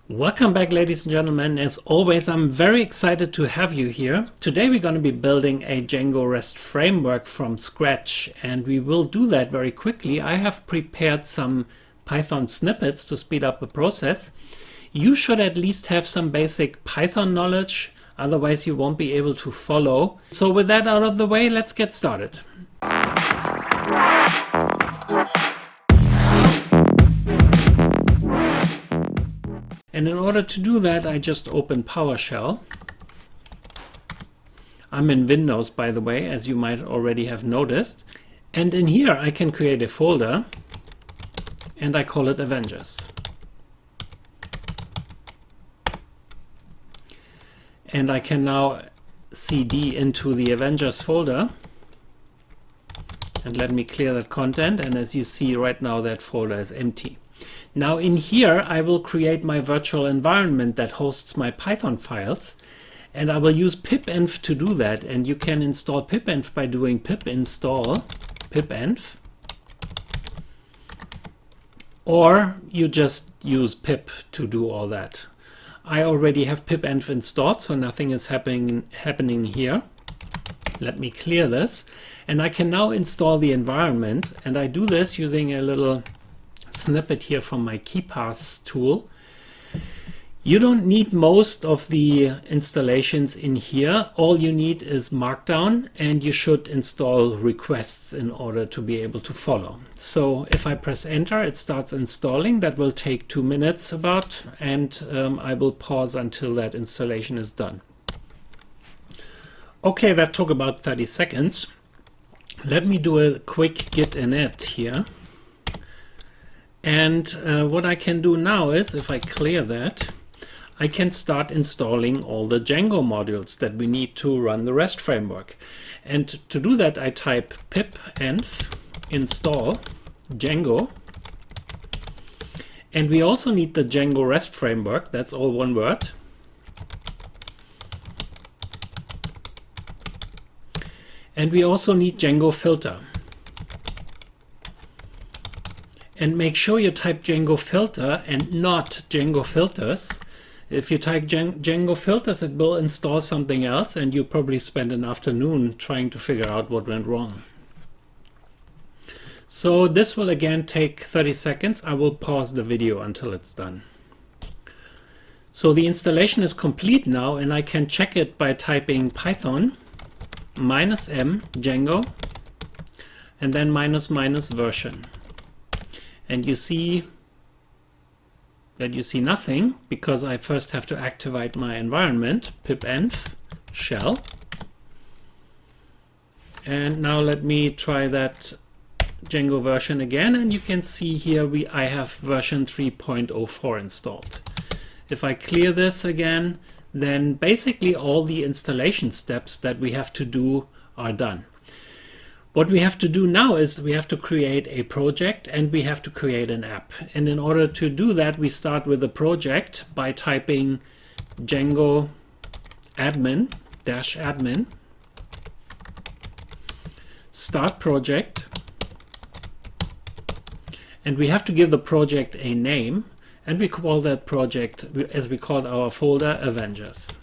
Welcome back, ladies and gentlemen. As always, I'm very excited to have you here. Today we're going to be building a Django REST framework from scratch, and we will do that very quickly. I have prepared some Python snippets to speed up the process. You should at least have some basic Python knowledge, otherwise you won't be able to follow. So with that out of the way, let's get started. And in order to do that, I just open PowerShell. I'm in Windows, by the way, as you might already have noticed. And in here, I can create a folder, and I call it Avengers. And I can now cd into the Avengers folder. And let me clear that content. And as you see right now, that folder is empty. Now in here, I will create my virtual environment that hosts my Python files, and I will use pipenv to do that. And you can install pipenv by doing pip install pipenv, or you just use pip to do all that. I already have pipenv installed, so nothing is happening here. Let me clear this, and I can now install the environment, and I do this using a little snippet here from my KeyPass tool. You don't need most of the installations in here. All you need is Markdown, and you should install requests in order to be able to follow. So if I press enter, it starts installing. That will take 2 minutes about, and I will pause until that installation is done. Okay, that took about 30 seconds. Let me do a quick git init here. And what I can do now is, if I clear that, I can start installing all the Django modules that we need to run the REST framework. And to do that, I type pipenv install Django. And we also need the Django REST framework. That's all one word. And we also need Django filter. And make sure you type Django filter and not Django filters. If you type Django filters, it will install something else, and you probably spend an afternoon trying to figure out what went wrong. So this will again take 30 seconds. I will pause the video until it's done. So the installation is complete now, and I can check it by typing Python -m Django and then -- version. And you see that you see nothing, because I first have to activate my environment, pipenv shell. And now let me try that Django version again, and you can see here I have version 3.04 installed. If I clear this again, then basically all the installation steps that we have to do are done. What we have to do now is we have to create a project, and we have to create an app. And in order to do that, we start with the project by typing Django admin -admin start project. And we have to give the project a name, and we call that project, as we called our folder, Avengers.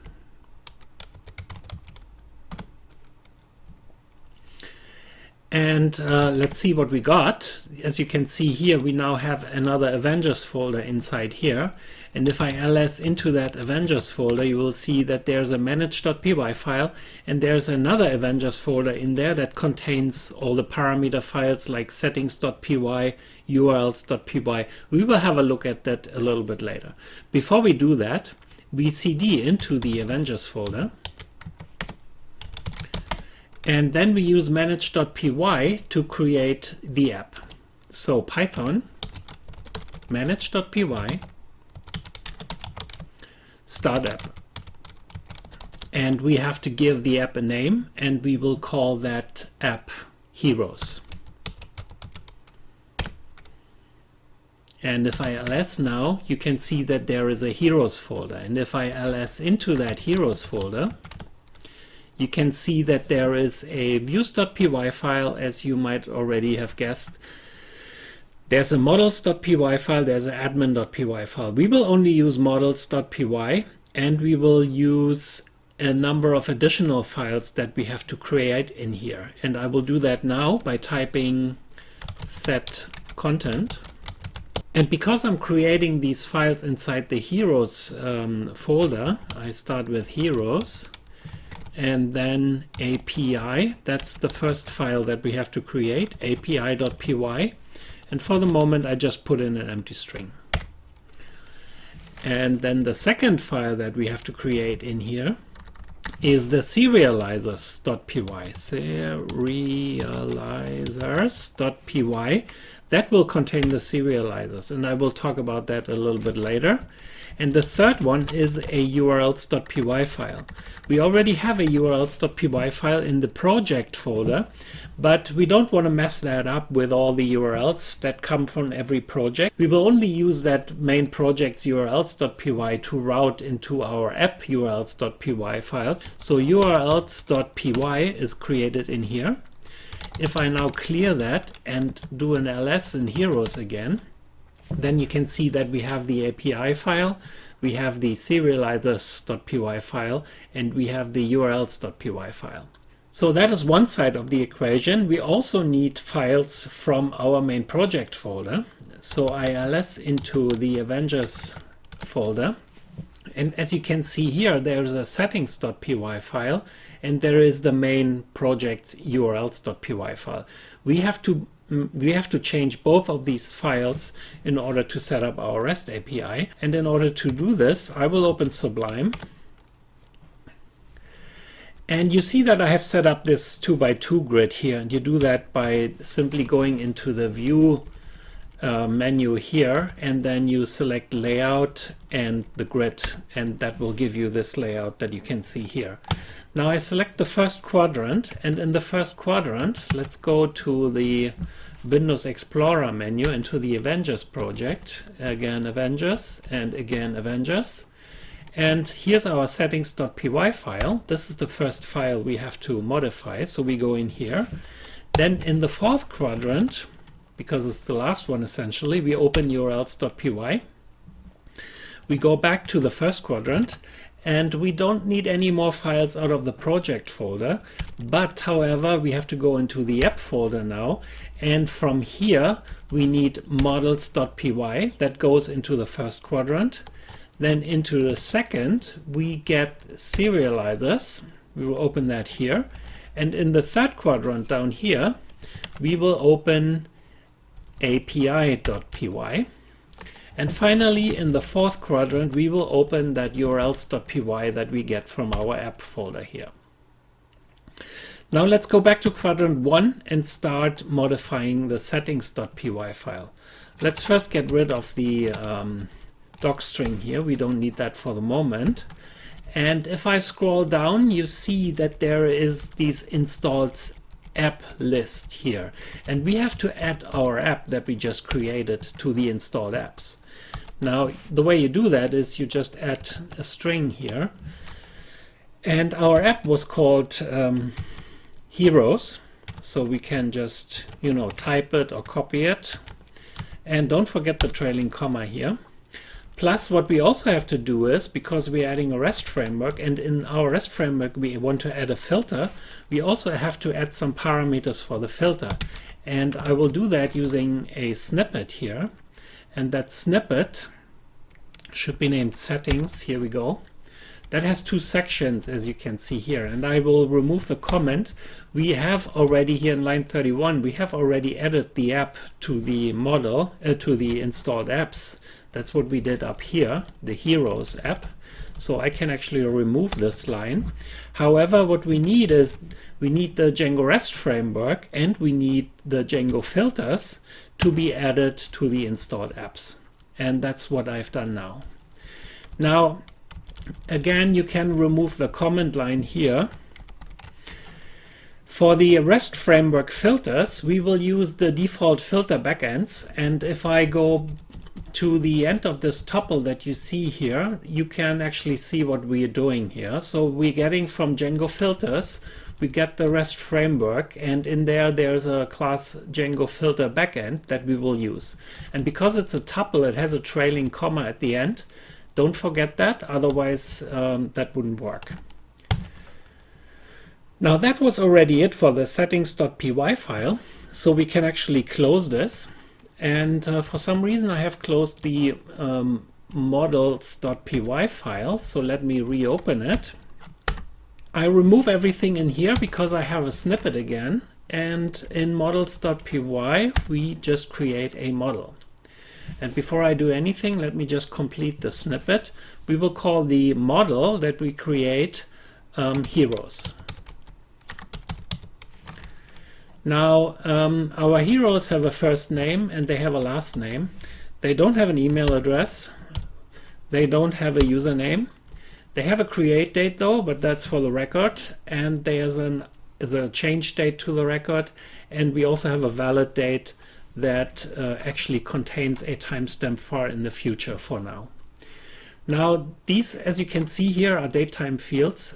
And let's see what we got. As you can see here, we now have another Avengers folder inside here. And if I ls into that Avengers folder, you will see that there's a manage.py file, and there's another Avengers folder in there that contains all the parameter files like settings.py, urls.py. We will have a look at that a little bit later. Before we do that, we cd into the Avengers folder. And then we use manage.py to create the app. So Python manage.py start app. And we have to give the app a name, and we will call that app Heroes. And if I ls now, you can see that there is a Heroes folder. And if I ls into that Heroes folder, you can see that there is a views.py file, as you might already have guessed, There's a models.py file, there's an admin.py file. We will only use models.py, and we will use a number of additional files that we have to create in here. And I will do that now by typing set content. And because I'm creating these files inside the heroes folder, I start with heroes and then API. That's the first file that we have to create, api.py. And for the moment, I just put in an empty string. And then the second file that we have to create in here is the serializers.py. Serializers.py. That will contain the serializers, and I will talk about that a little bit later. And the third one is a urls.py file. We already have a urls.py file in the project folder, but we don't want to mess that up with all the URLs that come from every project. We will only use that main project's urls.py to route into our app urls.py files. So urls.py is created in here. If I now clear that and do an ls in heroes again, then you can see that we have the API file, we have the serializers.py file, and we have the urls.py file. So that is one side of the equation. We also need files from our main project folder. So I ls into the Avengers folder. And as you can see here, there's a settings.py file, and there is the main project urls.py file. We have to change both of these files in order to set up our REST API. And in order to do this, I will open Sublime. And you see that I have set up this 2x2 grid here. And you do that by simply going into the View menu here, and then you select Layout and the grid. And that will give you this layout that you can see here. Now I select the first quadrant, and in the first quadrant, let's go to the Windows Explorer menu into the Avengers project, again Avengers, and again Avengers. And here's our settings.py file. This is the first file we have to modify, so we go in here. Then in the fourth quadrant, because it's the last one essentially, we open urls.py. We go back to the first quadrant, and we don't need any more files out of the project folder, but however we have to go into the app folder now, and from here we need models.py that goes into the first quadrant. Then into the second we get serializers. We will open that here, and in the third quadrant down here we will open api.py. And finally, in the fourth quadrant, we will open that urls.py that we get from our app folder here. Now let's go back to quadrant 1 and start modifying the settings.py file. Let's first get rid of the doc string here. We don't need that for the moment. And if I scroll down, you see that there is these installed app list here. And we have to add our app that we just created to the installed apps. Now, the way you do that is you just add a string here. And our app was called Heroes. So we can just, type it or copy it. And don't forget the trailing comma here. Plus, what we also have to do is, because we're adding a REST framework, and in our REST framework we want to add a filter, we also have to add some parameters for the filter. And I will do that using a snippet here. And that snippet should be named settings. Here we go. That has two sections, as you can see here. And I will remove the comment. We have already here in line 31, we have already added the app to the model, to the installed apps. That's what we did up here, the Heroes app. So I can actually remove this line. However, what we need is we need the Django REST framework, and we need the Django filters to be added to the installed apps. And that's what I've done now. Now, again, you can remove the comment line here. For the REST framework filters, we will use the default filter backends. And if I go to the end of this tuple that you see here, you can actually see what we are doing here. So we're getting from Django filters, we get the REST framework, and in there's a class Django filter backend that we will use. And because it's a tuple, it has a trailing comma at the end. Don't forget that, otherwise that wouldn't work. Now that was already it for the settings.py file, so we can actually close this. And for some reason I have closed the models.py file, so let me reopen it. I remove everything in here because I have a snippet again, and in models.py we just create a model. And before I do anything, let me just complete the snippet. We will call the model that we create heroes. Now our heroes have a first name and they have a last name. They don't have an email address. They don't have a username. They have a create date though, but that's for the record. And there's a change date to the record. And we also have a valid date that actually contains a timestamp far in the future for now. Now these, as you can see here, are datetime fields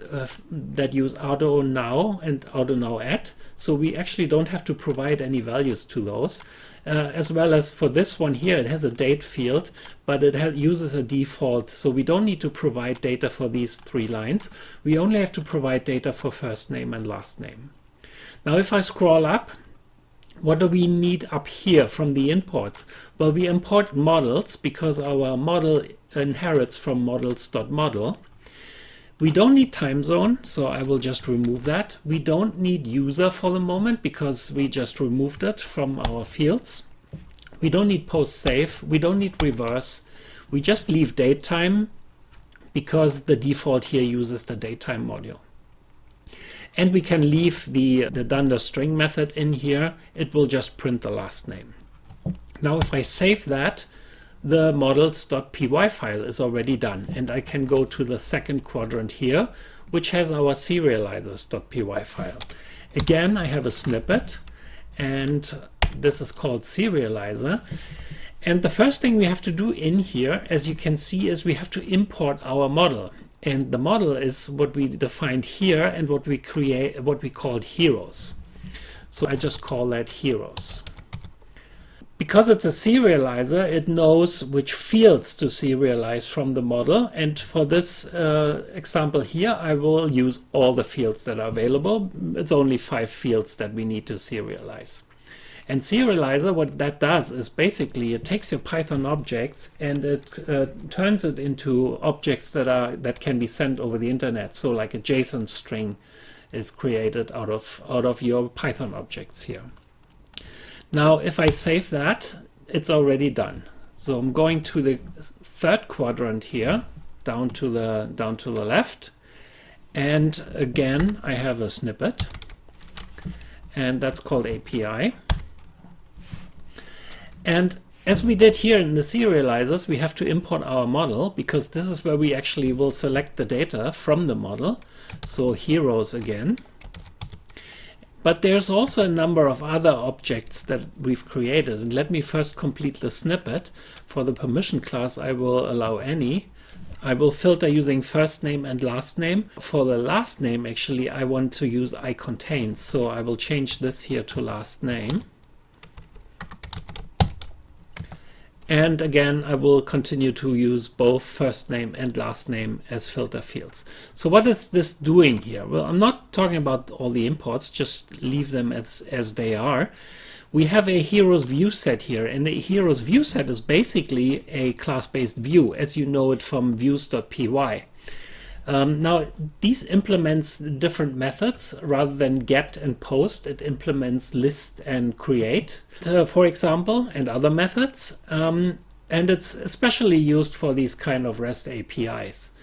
that use auto now and auto now at. So we actually don't have to provide any values to those. As well as for this one here, it has a date field, but it uses a default. So we don't need to provide data for these 3 lines. We only have to provide data for first name and last name. Now if I scroll up, what do we need up here from the imports? Well, we import models because our model inherits from models.model. We don't need time zone, so I will just remove that. We don't need user for the moment because we just removed it from our fields. We don't need post save. We don't need reverse. We just leave datetime because the default here uses the datetime module. And we can leave the dunder string method in here. It will just print the last name. Now if I save that, the models.py file is already done, and I can go to the second quadrant here, which has our serializers.py file. Again, I have a snippet, and this is called serializer. And the first thing we have to do in here, as you can see, is we have to import our model. And the model is what we defined here and what we called heroes. So I just call that heroes. Because it's a serializer, it knows which fields to serialize from the model. And for this example here, I will use all the fields that are available. It's only 5 fields that we need to serialize. And serializer, what that does is basically it takes your Python objects and it turns it into objects that can be sent over the internet. So like a JSON string is created out of your Python objects here. Now if I save that, it's already done. So I'm going to the third quadrant here, down to the left, and again I have a snippet, and that's called API. And as we did here in the serializers, we have to import our model because this is where we actually will select the data from the model. So heroes again. But there's also a number of other objects that we've created. And let me first complete the snippet. For the permission class, I will allow any. I will filter using first name and last name. For the last name, actually, I want to use iContains. So I will change this here to last name. And again, I will continue to use both first name and last name as filter fields. So what is this doing here? Well, I'm not talking about all the imports, just leave them as they are. We have a heroes view set here, and the heroes view set is basically a class-based view, as you know it from views.py. Now, these implements different methods rather than get and post. It implements list and create, for example, and other methods. And it's especially used for these kind of REST APIs.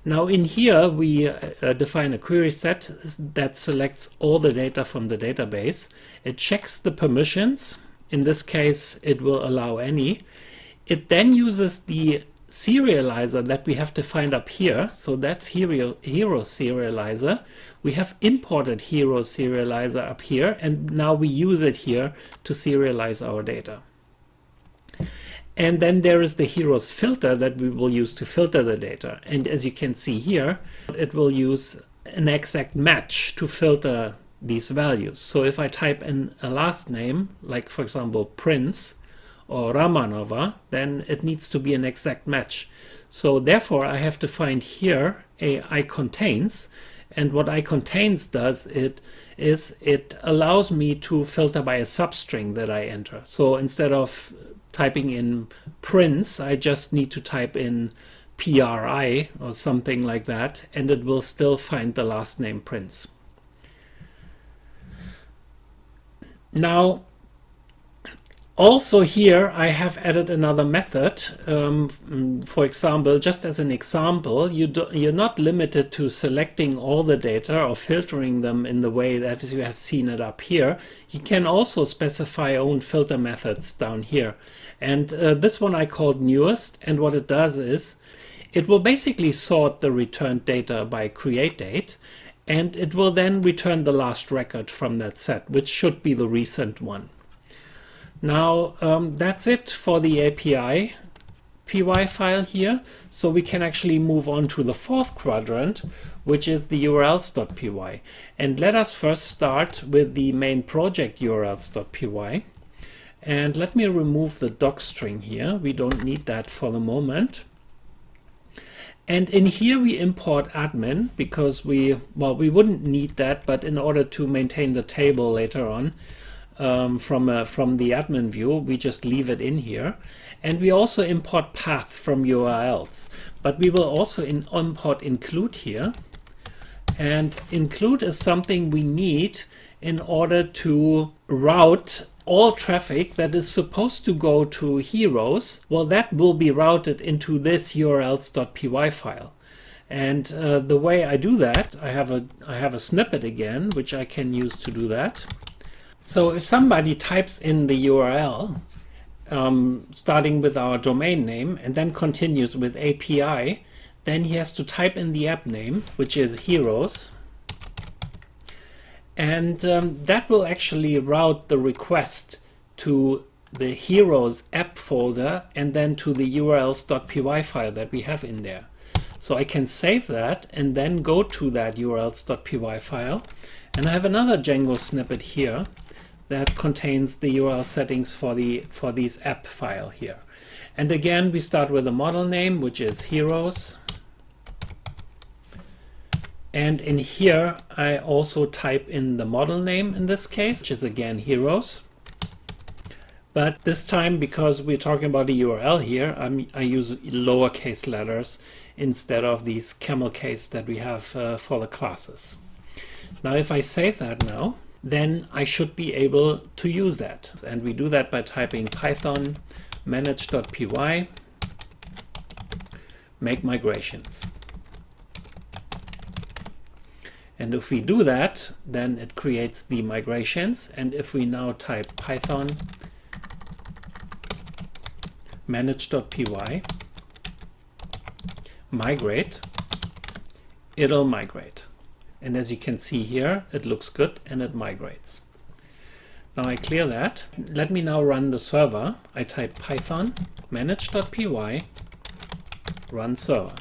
Now, in here, we define a query set that selects all the data from the database. It checks the permissions. In this case, it will allow any. It then uses the serializer that we have defined up here. So that's hero serializer. We have imported hero serializer up here, and now we use it here to serialize our data. And then there is the heroes filter that we will use to filter the data. And as you can see here, it will use an exact match to filter these values. So if I type in a last name, like for example Prince or Ramanova, then it needs to be an exact match. So therefore I have to find here a iContains, and what iContains does it allows me to filter by a substring that I enter. So instead of typing in Prince, I just need to type in PRI or something like that, and it will still find the last name Prince. Now, also here I have added another method. For example, just as an example, you're not limited to selecting all the data or filtering them in the way that you have seen it up here. You can also specify own filter methods down here. And this one I called newest, and what it does is it will basically sort the returned data by create date, and it will then return the last record from that set, which should be the recent one. Now that's it for the API py file here. So we can actually move on to the fourth quadrant, which is the urls.py. And let us first start with the main project urls.py. And let me remove the doc string here. We don't need that for the moment. And in here we import admin because we wouldn't need that, but in order to maintain the table later on from the admin view, we just leave it in here. And we also import path from URLs, but we will also import include here. And include is something we need in order to route all traffic that is supposed to go to heroes. Well, that will be routed into this urls.py file. And the way I do that, I have a snippet again, which I can use to do that. So if somebody types in the URL, starting with our domain name and then continues with API, then he has to type in the app name, which is heroes. And that will actually route the request to the heroes app folder and then to the urls.py file that we have in there. So I can save that and then go to that urls.py file. And I have another Django snippet here that contains the URL settings for these app file here. And again, we start with a model name, which is heroes. And in here, I also type in the model name in this case, which is again heroes. But this time, because we're talking about a URL here, I use lowercase letters instead of these camel case that we have for the classes. Now, if I save that now, then I should be able to use that. And we do that by typing python manage.py make migrations. And if we do that, then it creates the migrations. And if we now type python manage.py migrate, it'll migrate. And as you can see here, it looks good and it migrates. Now I clear that. Let me now run the server. I type python manage.py run server.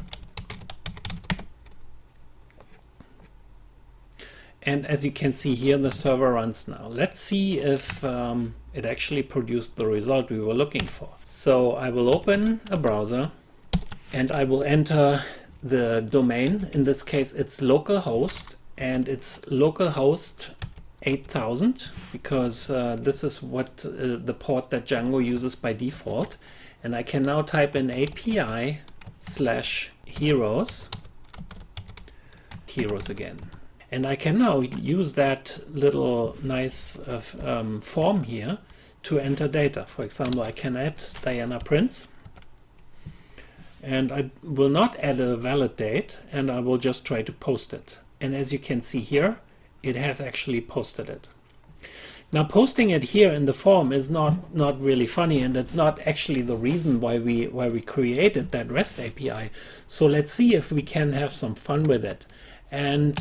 And as you can see here, the server runs now. Let's see if it actually produced the result we were looking for. So I will open a browser and I will enter the domain. In this case, it's localhost, and it's localhost 8000 because this is what the port that Django uses by default. And I can now type in API/heroes, heroes again. And I can now use that little nice form here to enter data. For example, I can add Diana Prince. And I will not add a valid date, and I will just try to post it. And as you can see here, it has actually posted it. Now, posting it here in the form is not really funny, and it's not actually the reason why we created that REST API. So let's see if we can have some fun with it. And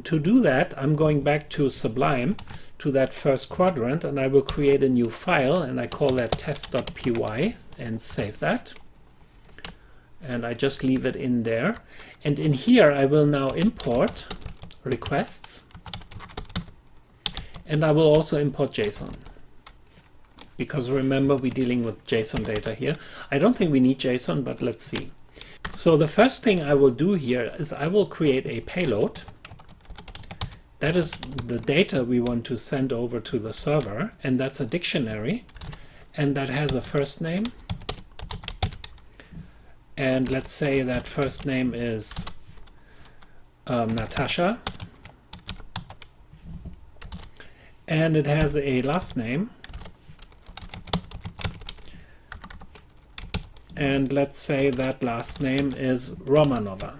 to do that, I'm going back to Sublime, to that first quadrant, and I will create a new file, and I call that test.py and save that. and I just leave it in there. And in here I will now import requests, and I will also import JSON, because remember we're dealing with JSON data here. I don't think we need JSON, but let's see. So the first thing I will do here is I will create a payload. That is the data we want to send over to the server, and that's a dictionary, and that has a first name. And let's say that first name is Natasha, and it has a last name, and let's say that last name is Romanova.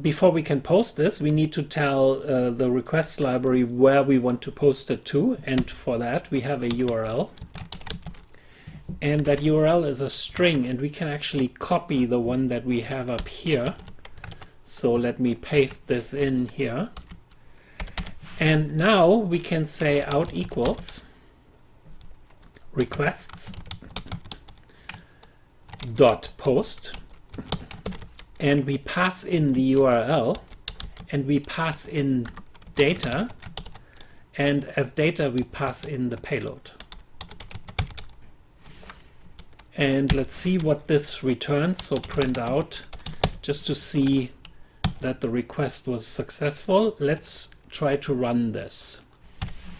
Before we can post this, we need to tell the request library where we want to post it to, and for that we have a URL. And that URL is a string, and we can actually copy the one that we have up here. So let me paste this in here. And now we can say out equals requests dot post, and we pass in the URL, and we pass in data, and as data we pass in the payload. And let's see what this returns. So print out, just to see that the request was successful. Let's try to run this.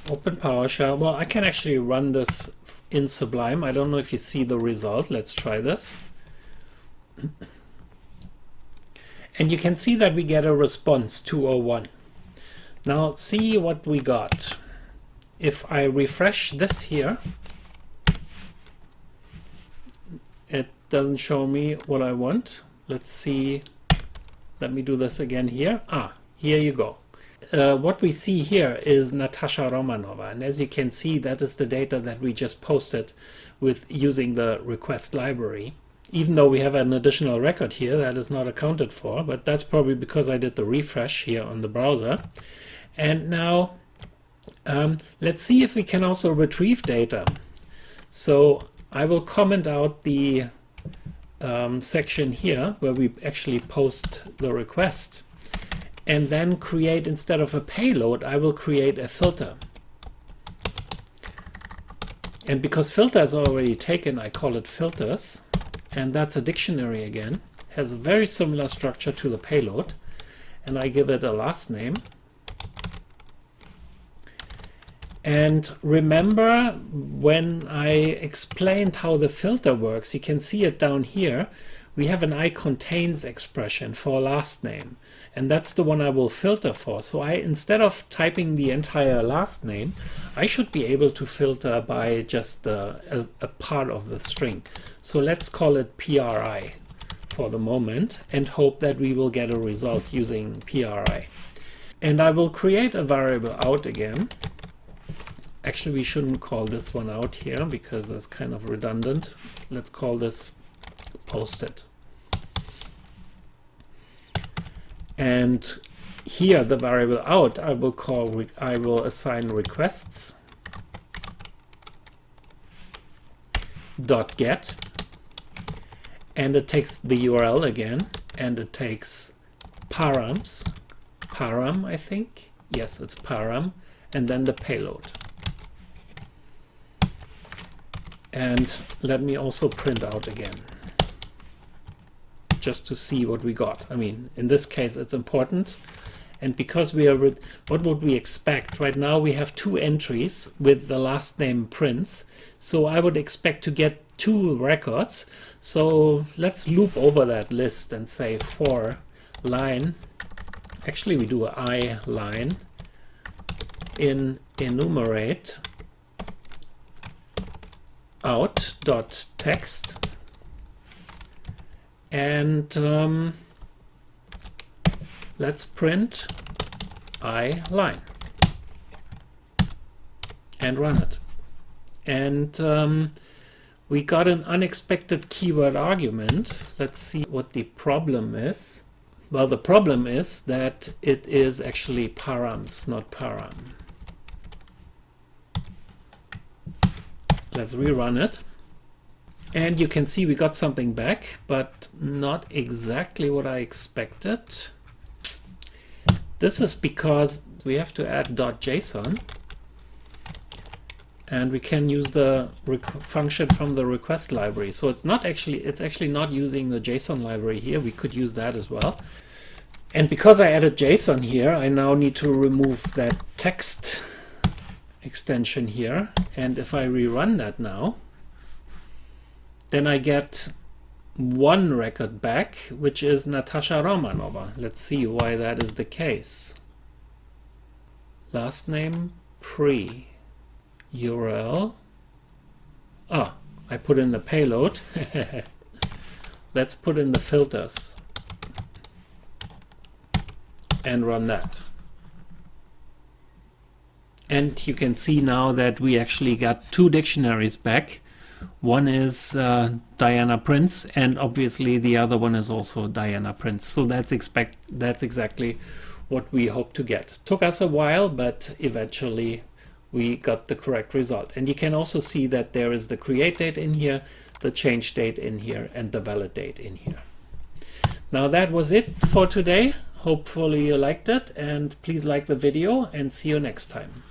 Open PowerShell. Well, I can actually run this in Sublime. I don't know if you see the result. Let's try this. And you can see that we get a response 201. Now see what we got. If I refresh this here, it doesn't show me what I want. Let's see. Let me do this again here. Here you go. What we see here is Natasha Romanova, and as you can see, that is the data that we just posted with using the request library. Even though we have an additional record here that is not accounted for, but that's probably because I did the refresh here on the browser. And now let's see if we can also retrieve data. So I will comment out the section here where we actually post the request, and then create, instead of a payload, I will create a filter. And because filter is already taken, I call it filters, and that's a dictionary again. Has a very similar structure to the payload, and I give it a last name. And remember when I explained how the filter works, you can see it down here. We have an iContains expression for last name, and that's the one I will filter for. So instead of typing the entire last name, I should be able to filter by just a part of the string. So let's call it PRI for the moment and hope that we will get a result using PRI. And I will create a variable out again. Actually, we shouldn't call this one out here because that's kind of redundant. Let's call this posted. And here the variable out I will assign requests dot get, and it takes the URL again, and it takes params, param I think, yes it's param, and then the payload. And let me also print out again, just to see what we got. I mean, in this case it's important, and because we are what would we expect? Right now we have 2 entries with the last name Prince, so I would expect to get 2 records. So let's loop over that list and say for line, actually we do I line in enumerate out.text, and let's print I line and run it. And we got an unexpected keyword argument. Let's see what the problem is. Well, the problem is that it is actually params, not param. Let's rerun it. And you can see we got something back, but not exactly what I expected. This is because we have to add .json, and we can use the function from the request library. So it's actually not using the JSON library here. We could use that as well. And because I added JSON here, I now need to remove that text extension here. And if I rerun that now, then I get one record back, which is Natasha Romanova. Let's see why that is the case. Last name, pre. URL. I put in the payload. Let's put in the filters and run that. And you can see now that we actually got two dictionaries back. One is Diana Prince, and obviously the other one is also Diana Prince. So that's exactly what we hope to get. Took us a while, but eventually we got the correct result. And you can also see that there is the create date in here, the change date in here, and the valid date in here. Now that was it for today. Hopefully you liked it, and please like the video, and see you next time.